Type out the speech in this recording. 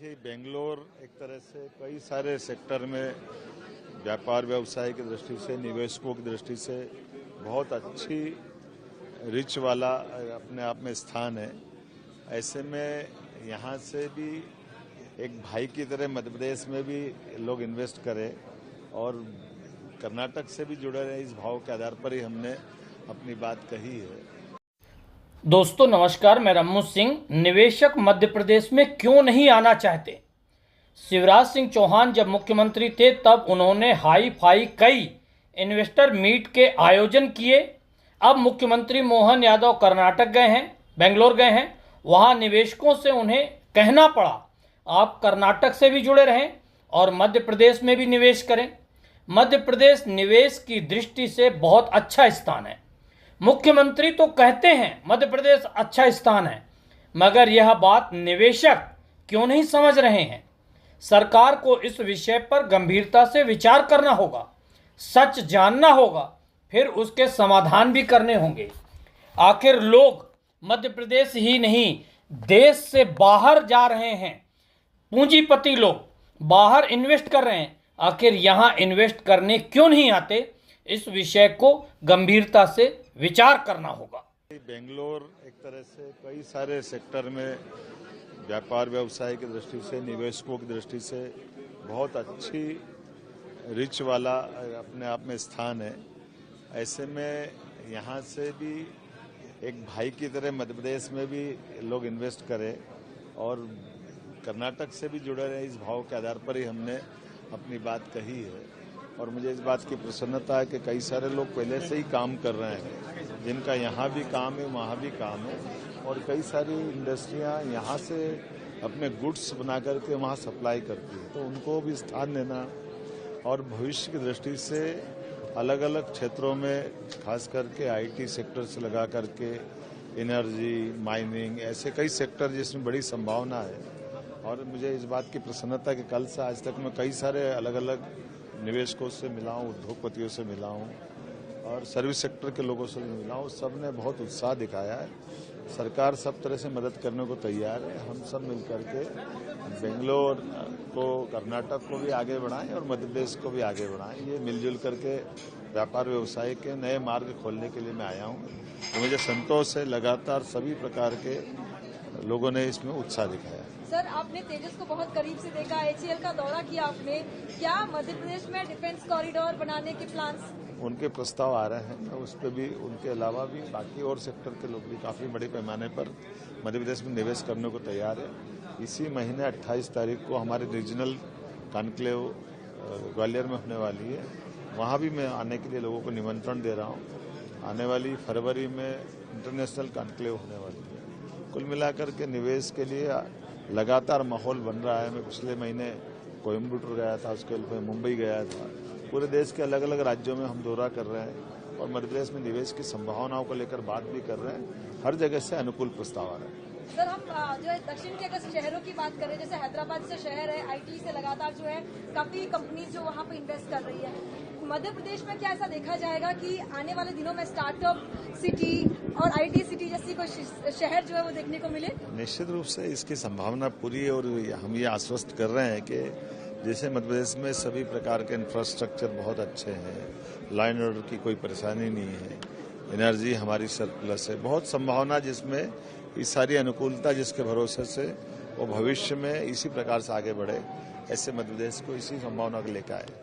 देखिए, बेंगलोर एक तरह से कई सारे सेक्टर में व्यापार व्यवसाय की दृष्टि से, निवेशकों की दृष्टि से बहुत अच्छी रिच वाला अपने आप में स्थान है। ऐसे में यहाँ से भी एक भाई की तरह मध्य प्रदेश में भी लोग इन्वेस्ट करें और कर्नाटक से भी जुड़े रहे, इस भाव के आधार पर ही हमने अपनी बात कही है। दोस्तों नमस्कार, मैं रम्मू सिंह। निवेशक मध्य प्रदेश में क्यों नहीं आना चाहते? शिवराज सिंह चौहान जब मुख्यमंत्री थे तब उन्होंने हाई फाई कई इन्वेस्टर मीट के आयोजन किए। अब मुख्यमंत्री मोहन यादव कर्नाटक गए हैं, बेंगलोर गए हैं। वहां निवेशकों से उन्हें कहना पड़ा, आप कर्नाटक से भी जुड़े रहें और मध्य प्रदेश में भी निवेश करें। मध्य प्रदेश निवेश की दृष्टि से बहुत अच्छा स्थान है। मुख्यमंत्री तो कहते हैं मध्य प्रदेश अच्छा स्थान है, मगर यह बात निवेशक क्यों नहीं समझ रहे हैं? सरकार को इस विषय पर गंभीरता से विचार करना होगा, सच जानना होगा, फिर उसके समाधान भी करने होंगे। आखिर लोग मध्य प्रदेश ही नहीं, देश से बाहर जा रहे हैं। पूंजीपति लोग बाहर इन्वेस्ट कर रहे हैं, आखिर यहाँ इन्वेस्ट करने क्यों नहीं आते? इस विषय को गंभीरता से विचार करना होगा। बेंगलोर एक तरह से कई सारे सेक्टर में व्यापार व्यवसाय की दृष्टि से, निवेशकों की दृष्टि से बहुत अच्छी रिच वाला अपने आप में स्थान है। ऐसे में यहाँ से भी एक भाई की तरह मध्य प्रदेश में भी लोग इन्वेस्ट करें और कर्नाटक से भी जुड़े रहे, इस भाव के आधार पर ही हमने अपनी बात कही है। और मुझे इस बात की प्रसन्नता है कि कई सारे लोग पहले से ही काम कर रहे हैं, जिनका यहाँ भी काम है, वहाँ भी काम है, और कई सारी इंडस्ट्रियाँ यहाँ से अपने गुड्स बना करके वहाँ सप्लाई करती है, तो उनको भी स्थान देना और भविष्य की दृष्टि से अलग अलग क्षेत्रों में, खास करके आईटी सेक्टर से लगा करके एनर्जी, माइनिंग, ऐसे कई सेक्टर जिसमें बड़ी संभावना है। और मुझे इस बात की प्रसन्नता कि कल से आज तक मैं कई सारे अलग अलग निवेशकों से मिला हूँ, उद्योगपतियों से मिला हूँ और सर्विस सेक्टर के लोगों से भी मिला हूँ। सब ने बहुत उत्साह दिखाया है। सरकार सब तरह से मदद करने को तैयार है। हम सब मिलकर के बेंगलोर को, कर्नाटक को भी आगे बढ़ाएं और मध्य प्रदेश को भी आगे बढ़ाएं। ये मिलजुल करके व्यापार व्यवसाय के नए मार्ग खोलने के लिए मैं आया हूँ। तो मुझे संतोष है, लगातार सभी प्रकार के लोगों ने इसमें उत्साह दिखाया। सर, आपने तेजस को बहुत करीब से देखा, एचएएल का दौरा किया आपने। क्या मध्य प्रदेश में डिफेंस कॉरिडोर बनाने के प्लान्स? उनके प्रस्ताव आ रहे हैं, उस पर भी, उनके अलावा भी बाकी और सेक्टर के लोग भी काफी बड़े पैमाने पर मध्य प्रदेश में निवेश करने को तैयार है। इसी महीने 28 तारीख को हमारे रीजनल कॉन्क्लेव ग्वालियर में होने वाली है। वहाँ भी मैं आने के लिए लोगों को निमंत्रण दे रहा हूँ। आने वाली फरवरी में इंटरनेशनल कॉन्क्लेव होने वाली है। कुल मिलाकर के निवेश के लिए लगातार माहौल बन रहा है। मैं पिछले महीने कोयम्बटूर गया था, उसके लिए मुंबई गया था। पूरे देश के अलग अलग राज्यों में हम दौरा कर रहे हैं और मध्य प्रदेश में निवेश की संभावनाओं को लेकर बात भी कर रहे हैं। हर जगह से अनुकूल प्रस्ताव आ रहे हैं। सर, हम जो है दक्षिण के अगर शहरों की बात करें, जैसे हैदराबाद से शहर है, आईटी से लगातार जो है काफी कंपनीज जो वहाँ पे इन्वेस्ट कर रही है। मध्य प्रदेश में क्या ऐसा देखा जाएगा कि आने वाले दिनों में स्टार्टअप सिटी और आईटी सिटी जैसी कोई शहर जो है वो देखने को मिले? निश्चित रूप से इसकी संभावना पूरी है और हम ये आश्वस्त कर रहे हैं कि जैसे मध्य प्रदेश में सभी प्रकार के इंफ्रास्ट्रक्चर बहुत अच्छे हैं, लॉ एंड ऑर्डर की कोई परेशानी नहीं है, एनर्जी हमारी सरप्लस है, बहुत संभावना जिसमें इस सारी अनुकूलता जिसके भरोसे से वो भविष्य में इसी प्रकार से आगे बढ़े, ऐसे मध्य प्रदेश को इसी संभावना को लेकर आए।